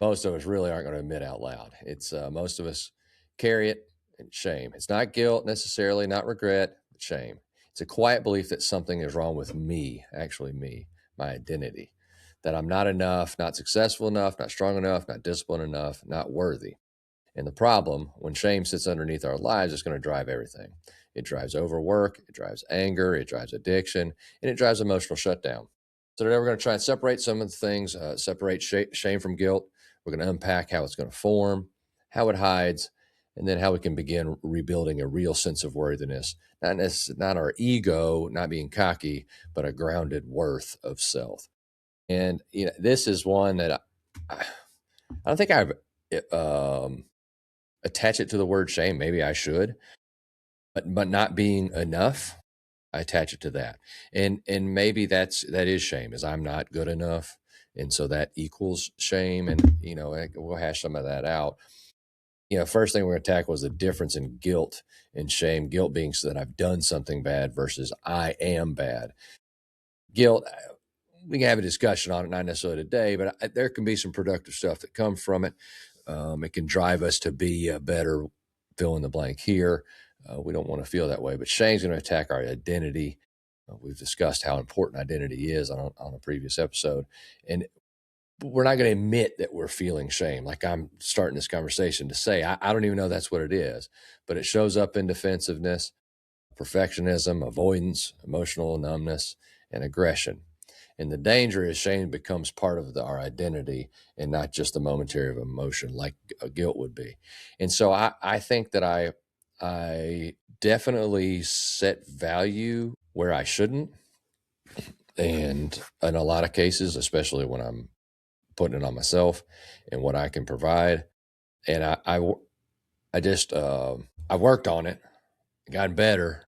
most of us really aren't going to admit out loud. It's most of us carry it in shame. It's not guilt necessarily, not regret, but shame. It's a quiet belief that something is wrong with me, actually me, my identity, that I'm not enough, not successful enough, not strong enough, not disciplined enough, not worthy. And the problem, when shame sits underneath our lives, it's going to drive everything. It drives overwork, it drives anger, it drives addiction, and it drives emotional shutdown. So today we're going to try and separate some of the things, separate shame from guilt. We're going to unpack how it's going to form, how it hides, and then how we can begin rebuilding a real sense of worthiness. Not our ego, not being cocky, but a grounded worth of self. And this is one that I don't think I've attach it to the word shame. Maybe I should, but not being enough, I attach it to that. And maybe that is shame, is I'm not good enough. And so that equals shame. And we'll hash some of that out. First thing we're going to tackle is the difference in guilt and shame. Guilt being so that I've done something bad versus I am bad. Guilt, we can have a discussion on it, not necessarily today, but there can be some productive stuff that comes from it. It can drive us to be a better fill in the blank here. We don't want to feel that way, but shame's going to attack our identity. We've discussed how important identity is on a previous episode. And we're not going to admit that we're feeling shame. Like I'm starting this conversation to say, I don't even know that's what it is, but it shows up in defensiveness, perfectionism, avoidance, emotional numbness, and aggression. And the danger is shame becomes part of our identity and not just a momentary of emotion like a guilt would be. And so I think that I definitely set value where I shouldn't. And in a lot of cases, especially when I'm putting it on myself and what I can provide. And I just, I worked on it, gotten better,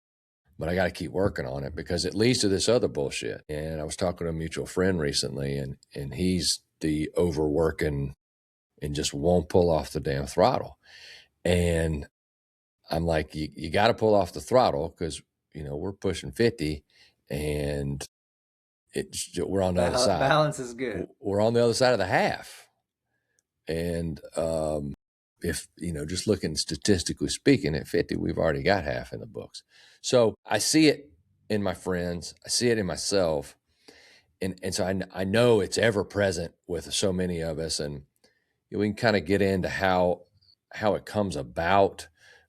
but I got to keep working on it because it leads to this other bullshit. And I was talking to a mutual friend recently, and he's the overworking and just won't pull off the damn throttle. And I'm like, you got to pull off the throttle because we're pushing 50, and we're on the other side. Balance is good. We're on the other side of the half, and if just looking statistically speaking, at 50 we've already got half in the books. So I see it in my friends, I see it in myself, and so I know it's ever present with so many of us. And we can kind of get into how it comes about,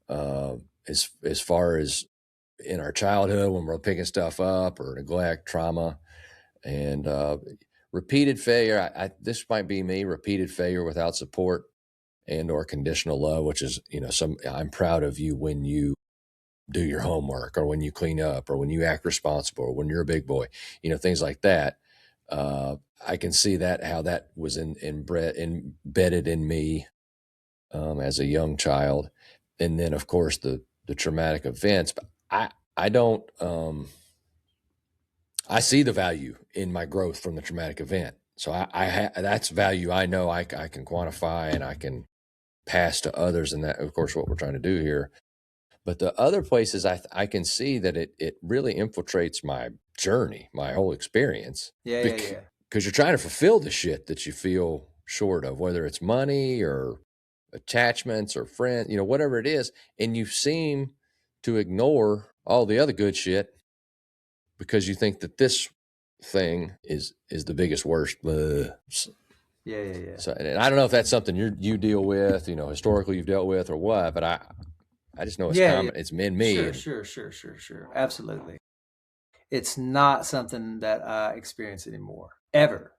as far as in our childhood when we're picking stuff up, or neglect, trauma, and repeated failure. This might be me, repeated failure without support, and or conditional love, which is, I'm proud of you when you do your homework, or when you clean up, or when you act responsible, or when you're a big boy, things like that. I can see that, how that was embedded in me as a young child. And then of course the traumatic events, but I don't, I see the value in my growth from the traumatic event. So that's value I know I can quantify and I can pass to others. And that, of course, what we're trying to do here. But the other places I can see that it really infiltrates my journey, my whole experience. Yeah. Because you're trying to fulfill the shit that you feel short of, whether it's money or attachments or friends, whatever it is. And you seem to ignore all the other good shit because you think that this thing is the biggest worst. Yeah. So, and I don't know if that's something you deal with, historically you've dealt with or what, but I just know it's common. It's in me. Sure. Absolutely. It's not something that I experience anymore, ever.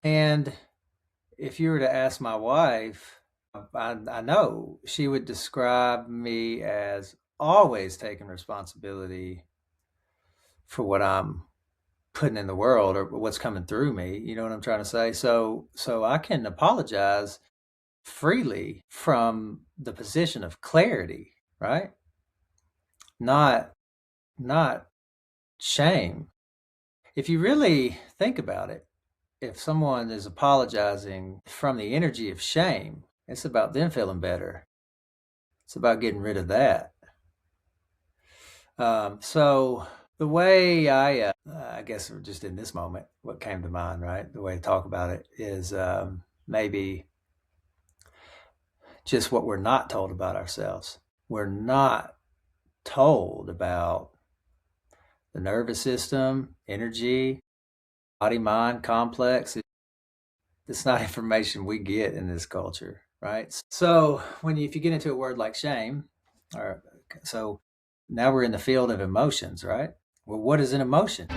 And if you were to ask my wife, I know she would describe me as always taking responsibility for what I'm putting in the world or what's coming through me. You know what I'm trying to say? So I can apologize freely from the position of clarity, right? Not shame. If you really think about it, if someone is apologizing from the energy of shame, it's about them feeling better. It's about getting rid of that. So the way I guess just in this moment, what came to mind, right? The way to talk about it is maybe just what we're not told about ourselves. We're not told about the nervous system, energy, body mind complex. It's not information we get in this culture, right? So if you get into a word like shame, so now we're in the field of emotions, right? Well, what is an emotion?